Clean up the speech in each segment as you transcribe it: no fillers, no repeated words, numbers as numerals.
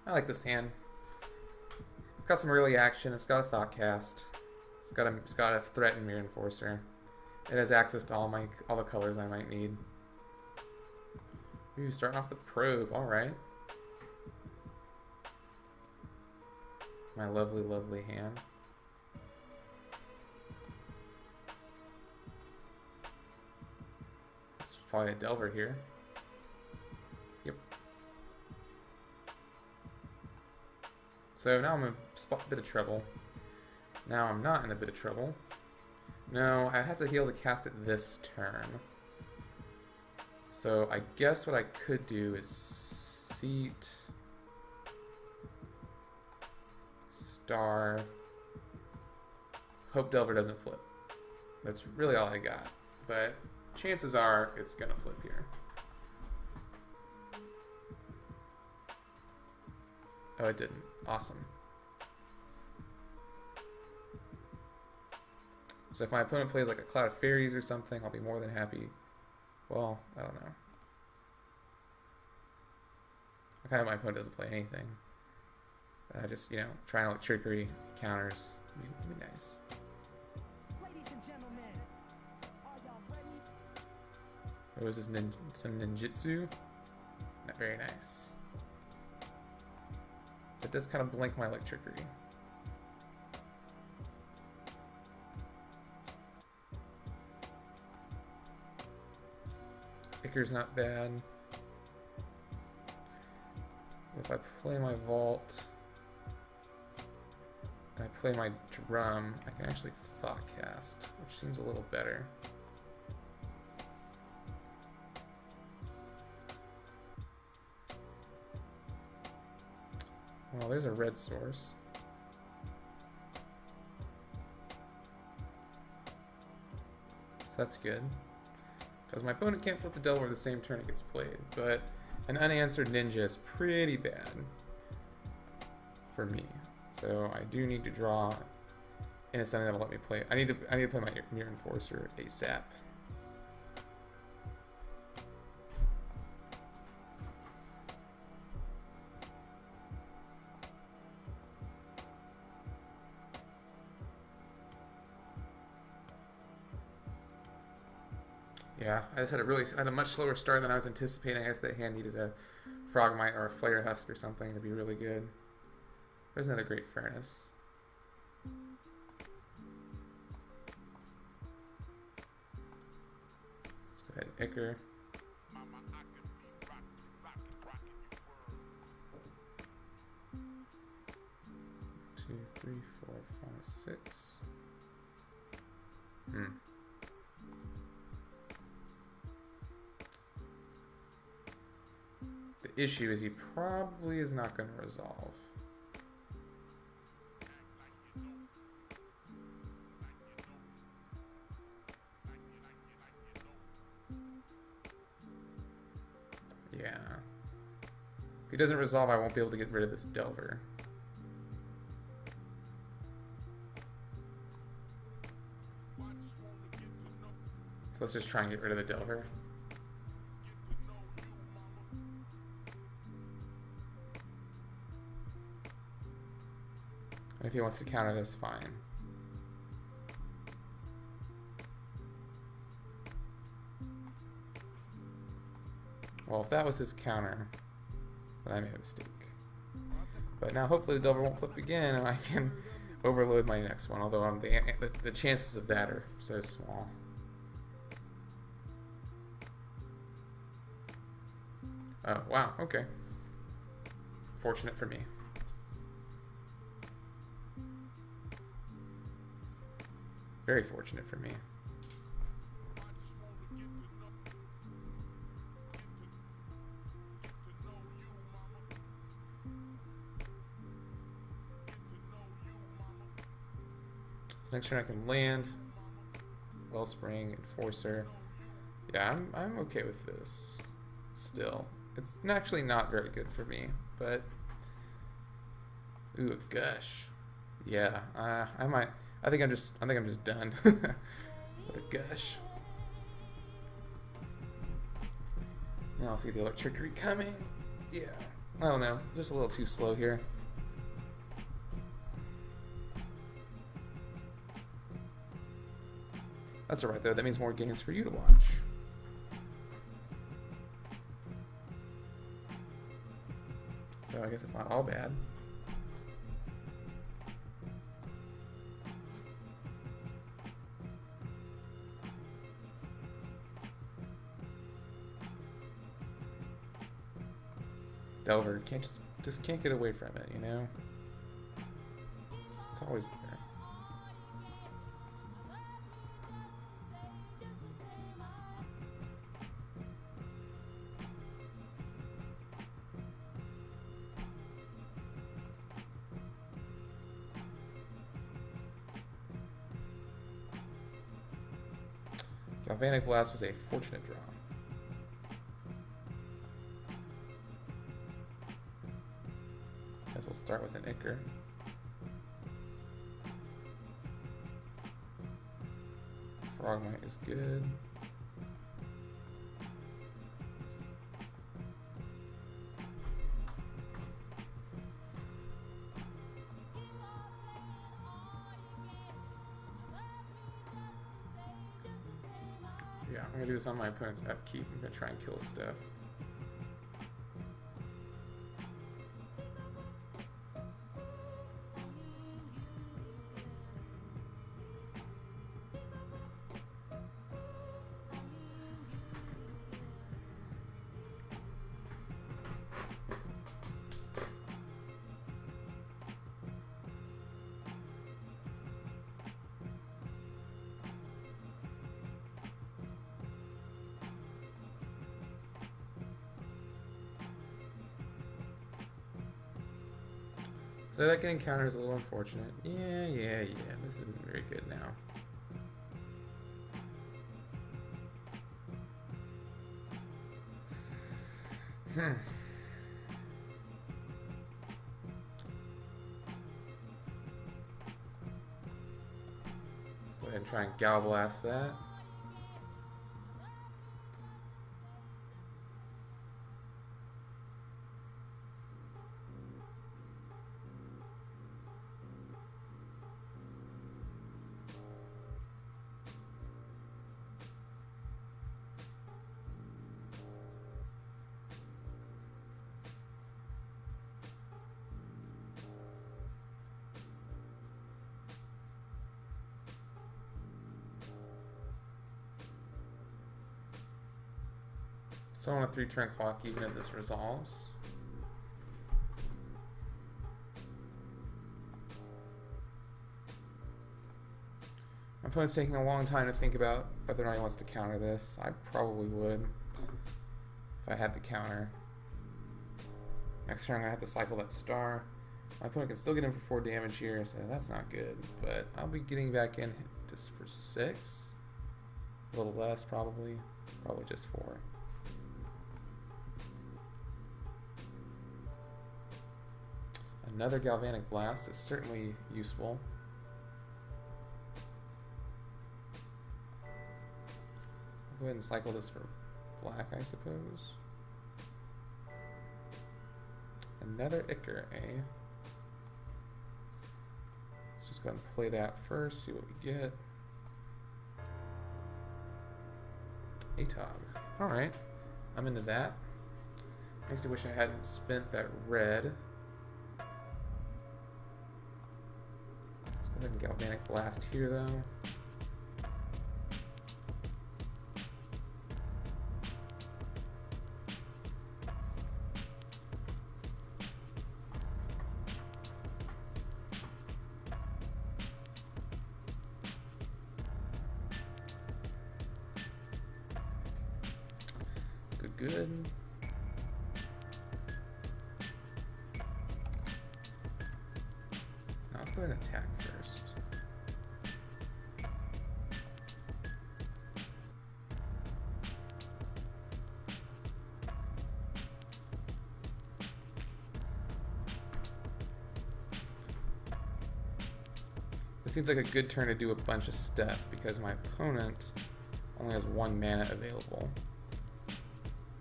I like this hand. It's got some early action. It's got a Thought Cast. It's got a Threat and Mirror Enforcer. It has access to all the colors I might need. Ooh, starting off the Probe. All right. My lovely, lovely hand. It's probably a Delver here. Yep. So now I'm in a bit of trouble. Now I'm not in a bit of trouble. No, I have to heal to cast it this turn. So I guess what I could do is seat, star, hope Delver doesn't flip. That's really all I got. But chances are it's gonna flip here. Oh, it didn't. Awesome. So if my opponent plays like a Cloud of Fairies or something, I'll be more than happy. Well, I don't know. I kind of my opponent doesn't play anything. I just, you know, trying to like trickery counters. Would be nice. Ladies and gentlemen, are y'all ready? What was this? Some ninjutsu? Not very nice. It does kind of blank my like trickery. Icker's not bad. If I play my Vault and I play my Drum, I can actually Thought Cast, which seems a little better. Well, there's a red source. So that's good. Because my opponent can't flip the Delver the same turn it gets played, but an unanswered Ninja is pretty bad for me. So I do need to draw in a something that'll let me play. I need to play my Mirror Enforcer ASAP. Yeah, I just had a much slower start than I was anticipating. I guess that hand needed a Frogmite or a Flare Husk or something to be really good. There's another great Furnace. Let's go ahead and Icker. 2, 3, 4, 5, 6. The issue is he probably is not going to resolve. Yeah. If he doesn't resolve, I won't be able to get rid of this Delver. So let's just try and get rid of the Delver. If he wants to counter this, fine. Well, if that was his counter, then I made a mistake. But now hopefully the Delver won't flip again and I can overload my next one, although the chances of that are so small. Oh, wow, okay. Fortunate for me. Very fortunate for me. So next turn I can land, Wellspring, Enforcer. Yeah, I'm okay with this. Still, it's actually not very good for me, but ooh, a Gush. Yeah, I might. I think I'm just done with a Gush. Now I'll see the Electrickery coming. Yeah, I don't know, just a little too slow here. That's alright though, that means more games for you to watch. So I guess it's not all bad. Delver just can't get away from it, you know? It's always there. Galvanic Blast was a fortunate draw. Guess we'll start with an Ichor. Frogmite is good. Yeah, I'm gonna do this on my opponent's upkeep. I'm gonna try and kill stuff. So that getting countered is a little unfortunate. Yeah. This isn't very good now. Let's go ahead and try and Gal Blast that. So on a 3-turn clock, even if this resolves. My opponent's taking a long time to think about whether or not he wants to counter this. I probably would if I had the counter. Next turn I'm going to have to cycle that star. My opponent can still get in for 4 damage here, so that's not good. But I'll be getting back in just for 6. A little less probably. Probably just 4. Another Galvanic Blast is certainly useful. I'll go ahead and cycle this for black, I suppose. Another Ichor, eh? Let's just go ahead and play that first, see what we get. Atog. Alright, I'm into that. Makes me wish I hadn't spent that red. Go ahead and Galvanic Blast here, though. Good. Now let's go ahead and attack first. It seems like a good turn to do a bunch of stuff because my opponent only has 1 mana available.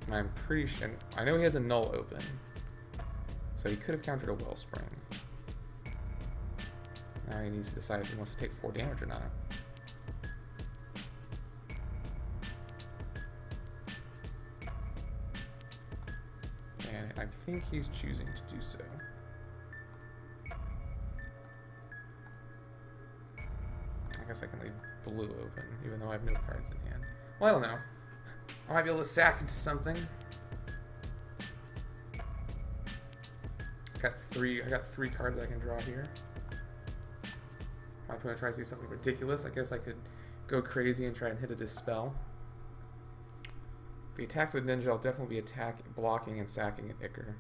And I'm pretty sure, I know he has a null open, So he could have countered a Wellspring. Now he needs to decide if he wants to take 4 damage or not. And I think he's choosing to do so. I guess I can leave blue open, even though I have no cards in hand. Well, I don't know. I might be able to sack into something. I got 3 cards I can draw here. My opponent tries to do something ridiculous. I guess I could go crazy and try and hit a Dispel. If he attacks with Ninja, I'll definitely be blocking and sacking at Icar.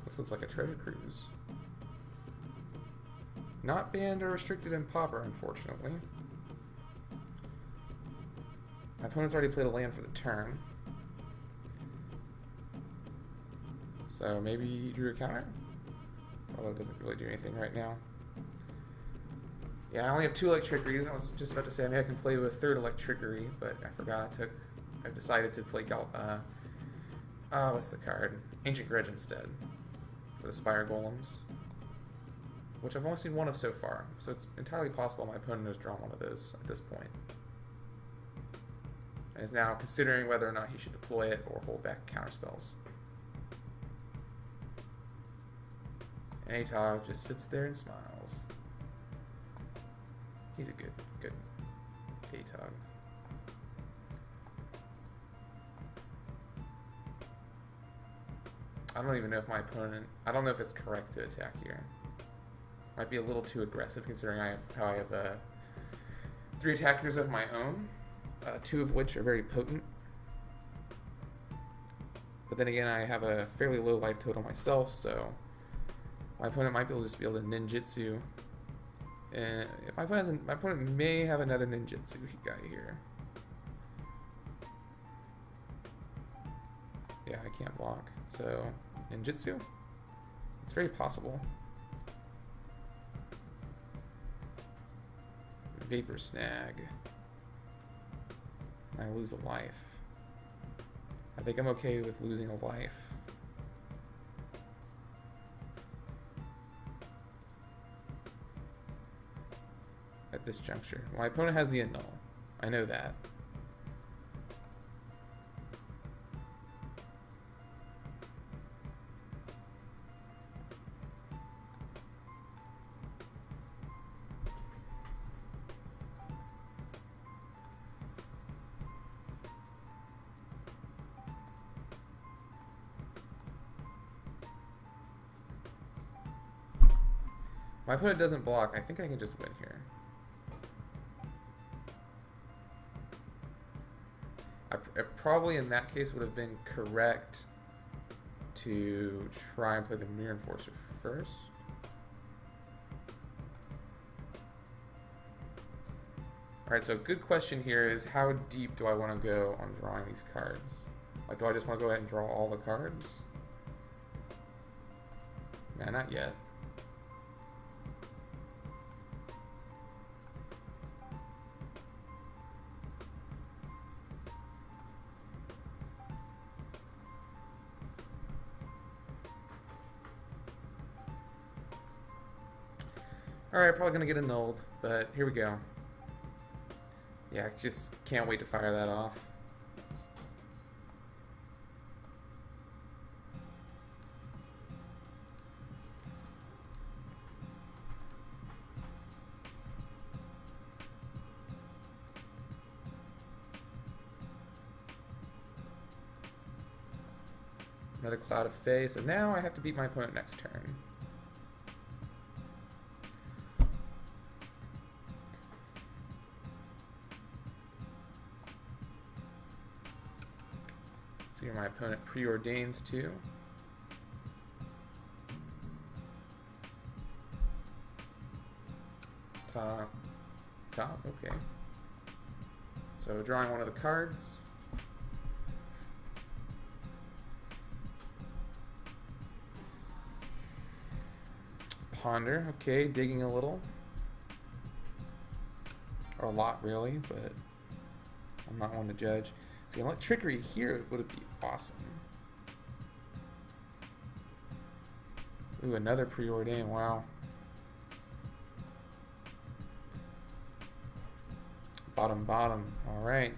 This looks like a Treasure Cruise. Not banned or restricted in Pauper, unfortunately. My opponent's already played a land for the turn. So maybe he drew a counter? Although it doesn't really do anything right now. Yeah, I only have 2 Electrickeries. I was just about to say maybe I can play with a 3rd Electrickery, but I forgot I decided to play what's the card? Ancient Grudge instead. For the Spire Golems. Which I've only seen 1 of so far. So it's entirely possible my opponent has drawn 1 of those at this point. And is now considering whether or not he should deploy it or hold back counterspells. And Atog just sits there and smiles. He's a good Atog. I don't even know if my opponent... I don't know if it's correct to attack here. Might be a little too aggressive considering I have 3 attackers of my own. 2 of which are very potent. But then again, I have a fairly low life total myself, so my opponent might be able to ninjutsu. And if my opponent may have another ninjutsu guy here. Yeah, I can't block. So ninjutsu? It's very possible. Vapor Snag. I lose a life. I think I'm okay with losing a life. At this juncture. My opponent has the annul. I know that. My opponent doesn't block. I think I can just win here. I probably in that case would have been correct to try and play the Mirror Enforcer first. Alright, so good question here is how deep do I want to go on drawing these cards? Like, do I just want to go ahead and draw all the cards? Nah, not yet. Alright, probably gonna get annulled, but here we go. Yeah, I just can't wait to fire that off. Another Cloud of Fae, so now I have to beat my opponent next turn. So here my opponent preordains to. Top, okay. So drawing one of the cards. Ponder, okay, digging a little. Or a lot really, but I'm not one to judge. See, like trickery here would be awesome. Ooh, another preordain. Wow. Bottom, bottom. All right.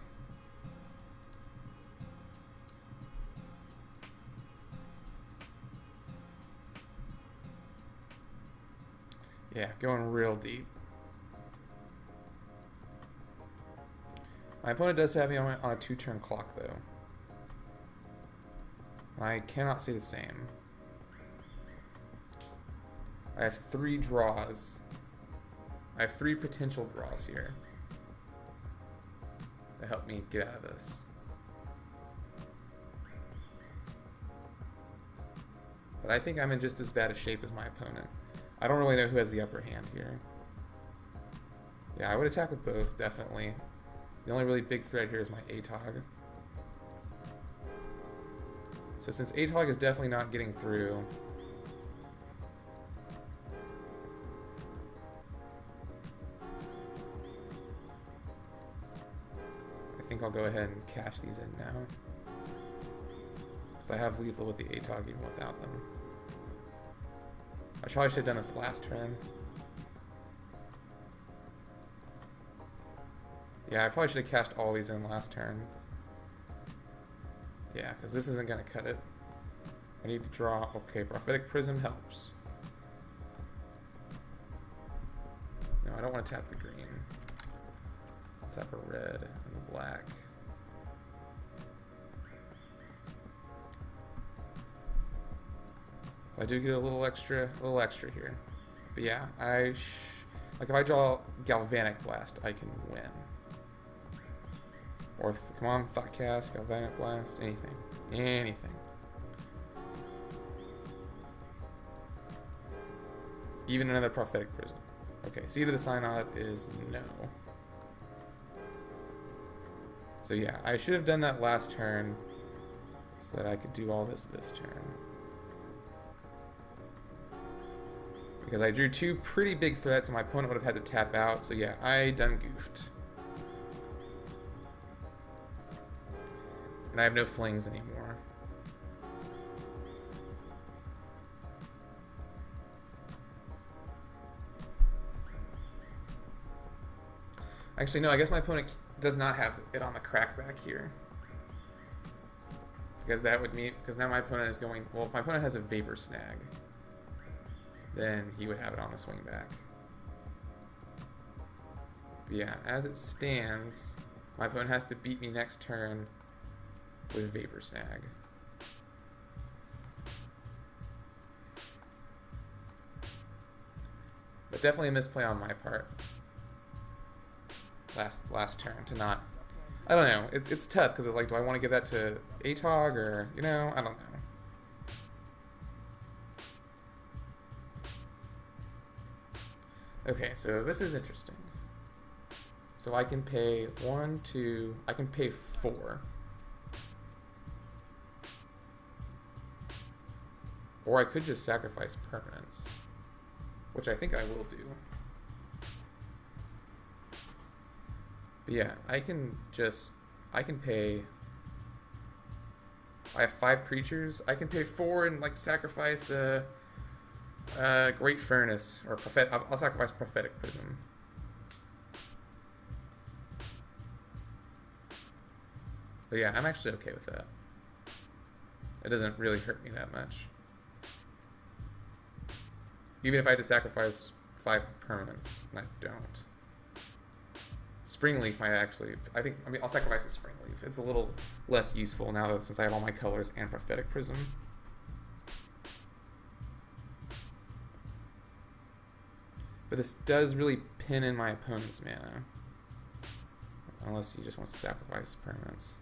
Yeah, going real deep. My opponent does have me on a 2-turn clock, though. I cannot say the same. I have 3 draws. I have 3 potential draws here to help me get out of this. But I think I'm in just as bad a shape as my opponent. I don't really know who has the upper hand here. Yeah, I would attack with both, definitely. The only really big threat here is my ATOG. So since ATOG is definitely not getting through, I think I'll go ahead and cash these in now. Because I have lethal with the ATOG even without them. I probably should have done this last turn. Yeah, I probably should have cashed all these in last turn. Yeah, because this isn't going to cut it. I need to draw. Okay, Prophetic Prism helps. No, I don't want to tap the green. I'll tap a red and a black. So I do get a little extra here. But yeah, like if I draw Galvanic Blast, I can win. Or, come on, Thought Cast, Galvanic Blast, anything. Anything. Even another Prophetic Prism. Okay, Seed of the Synod is no. So yeah, I should have done that last turn so that I could do all this turn. Because I drew 2 pretty big threats and my opponent would have had to tap out, so yeah, I done goofed. And I have no flings anymore. Actually, no, I guess my opponent does not have it on the crackback here. Because that would mean, because now my opponent is going, well, if my opponent has a Vapor Snag, then he would have it on the swing back. But yeah, as it stands, my opponent has to beat me next turn with Vapor Snag. But definitely a misplay on my part. Last turn to not. I don't know. It's tough because it's like, do I want to give that to ATOG or, you know, I don't know. Okay, so this is interesting. So I can pay 1, 2, I can pay 4. Or I could just sacrifice permanents, which I think I will do. But yeah, I can pay, I have 5 creatures, I can pay 4 and like sacrifice Great Furnace, or I'll sacrifice Prophetic Prism. But yeah, I'm actually okay with that. It doesn't really hurt me that much. Even if I had to sacrifice 5 permanents, and I don't. Springleaf might actually, I mean, I'll sacrifice a Springleaf. It's a little less useful now that, since I have all my colors and Prophetic Prism. But this does really pin in my opponent's mana. Unless he just wants to sacrifice permanents.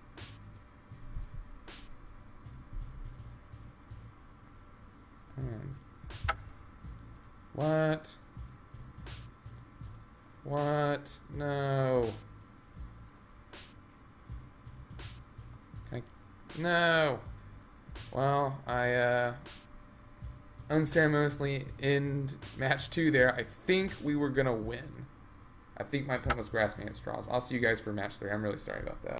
What? What? No. No. Well, I unceremoniously end match 2 there. I think we were gonna win. I think my opponent was grasping at straws. I'll see you guys for match 3. I'm really sorry about that.